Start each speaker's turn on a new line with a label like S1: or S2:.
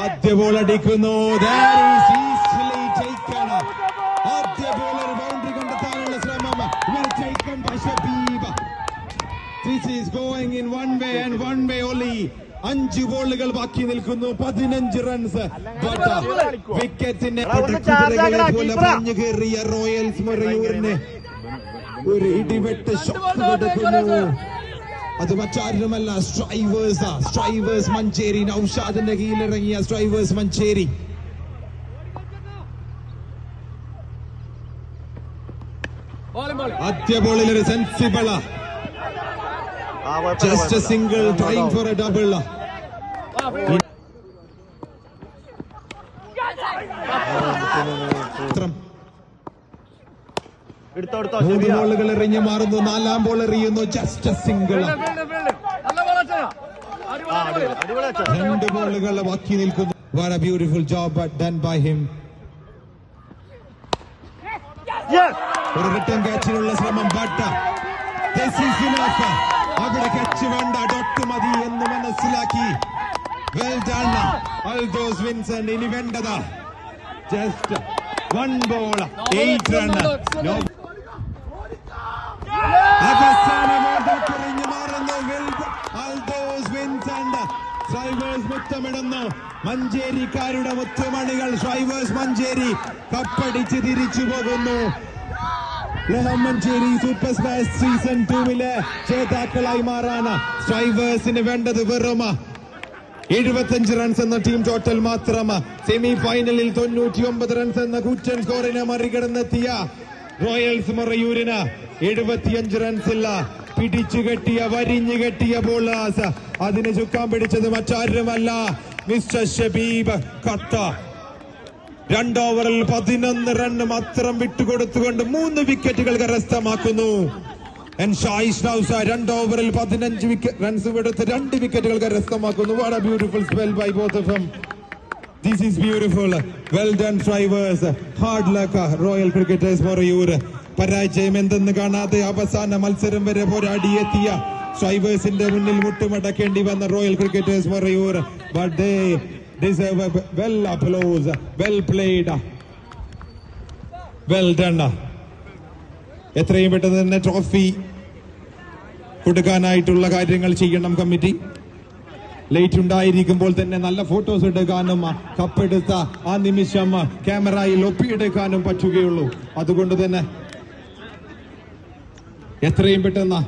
S1: ആദ്യ ബോൾ അടിക്കുന്നു. ആദ്യ ബോളർ ബൗണ്ടറി കണ്ടെത്താനുള്ള ശ്രമം. This is going in one way and one way only. 5 ബോളുകൾ ബാക്കി നിൽക്കുന്നു. 15 റൺസ്. വിക്കറ്റിനെ പോലെ പറഞ്ഞു കയറിയ റോയൽസ് മറയൂരിന് ഒരു ഇടിവെട്ട് ഷോട്ട് കൊടുക്കുന്നു. അത് മറ്റാരുമല്ല, സ്ട്രൈവേഴ്സ് മഞ്ചേരി. നൗഷാദിന്റെ കീഴിലിറങ്ങിയ സ്ട്രൈവേഴ്സ് മഞ്ചേരി. ആദ്യ ബോളിൽ ഒരു sensible, just a single, trying for a double. മൂന്ന് ബോളുകൾ എറിഞ്ഞു മാറുന്നു. 4ാം ബോൾ എറിയുന്നു. Just a single. 2 ബോളുകൾ ബാക്കി നിൽക്കുന്നു. What a beautiful job done by him. ഒരു റിട്ടേൺ ക്യാച്ചിനുള്ള ശ്രമം. But this is enough. അവിടെ ക്യാച്ച് വേണ്ട, ഡോട്ട് മതി എന്ന് മനസ്സിലാക്കി. Well done Aldos Vincent. ഇനി വേണ്ടത് ജസ്റ്റ് 1 ബോൾ 8 റൺ. അവസാനമോടൊക്കെറിഞ്ഞു മാറുന്നു അൽദോസ് വിൻസെന്റ്. സ്ട്രൈവേഴ്സ് മുത്തമിടുന്നു. മഞ്ചേരിക്കാരുടെ മുത്തുമണികൾ സ്ട്രൈവേഴ്സ് മഞ്ചേരി കപ്പടിച്ച് തിരിച്ചു പോകുന്നു. മഞ്ചേരി സൂപ്പർ സ്റ്റാർസ് സീസൺ 2 ജേതാക്കളായി മാറാണ് സ്ട്രൈവേഴ്സിന് വേണ്ടത് വെറും 75 റൺസ് എന്ന ടീം ടോട്ടൽ മാത്രം. സെമി ഫൈനലിൽ 99 റൺസ് എന്ന കൂറ്റൻ സ്കോറിനെ മറികടന്നെത്തിയ റോയൽസ് മറയൂരിന് 75 റൺസില്ല. പിടിച്ചു കെട്ടിയ, വരിഞ്ഞു കെട്ടിയ ബോളേഴ്സ്. അതിന് ചുക്കാൻ പിടിച്ചത് മറ്റാരുമല്ല, മിസ്റ്റർ ഷബീബ് കത്ത. 2 ഓവറിൽ 11 റൺ മാത്രം വിട്ടുകൊടുത്തുകൊണ്ട് 3 വിക്കറ്റുകൾ കരസ്ഥമാക്കുന്നു. 2 ഓവറിൽ 15 റൺസ് എടുത്ത് 2 വിക്കറ്റുകൾ കരസ്ഥമാക്കുന്നു. What a beautiful spell by both of them. This is beautiful. Well done Strivers. Hard luck Royal Cricketers Marayur. പരാജയം എന്തെന്ന് കാണാതെ അവസാന മത്സരം വരെ പോരാടിയെത്തിയ സ്ട്രൈവേഴ്സിന്റെ മുന്നിൽ മുട്ടുമടക്കേണ്ടി വന്ന royal cricketers Marayoor. But they deserve a well applause. Well played. Well done. എത്രയും പെട്ടെന്ന് തന്നെ ട്രോഫി കൊടുക്കാനായിട്ടുള്ള കാര്യങ്ങൾ ചെയ്യണം കമ്മിറ്റി. ലേറ്റ് ഉണ്ടായിരിക്കുമ്പോൾ തന്നെ നല്ല ഫോട്ടോസ് എടുക്കാനും കപ്പെടുത്ത ആ നിമിഷം ക്യാമറയിൽ ഒപ്പിയെടുക്കാനും പറ്റുകയുള്ളൂ. അതുകൊണ്ട് തന്നെ എത്രയും പെട്ടെന്ന്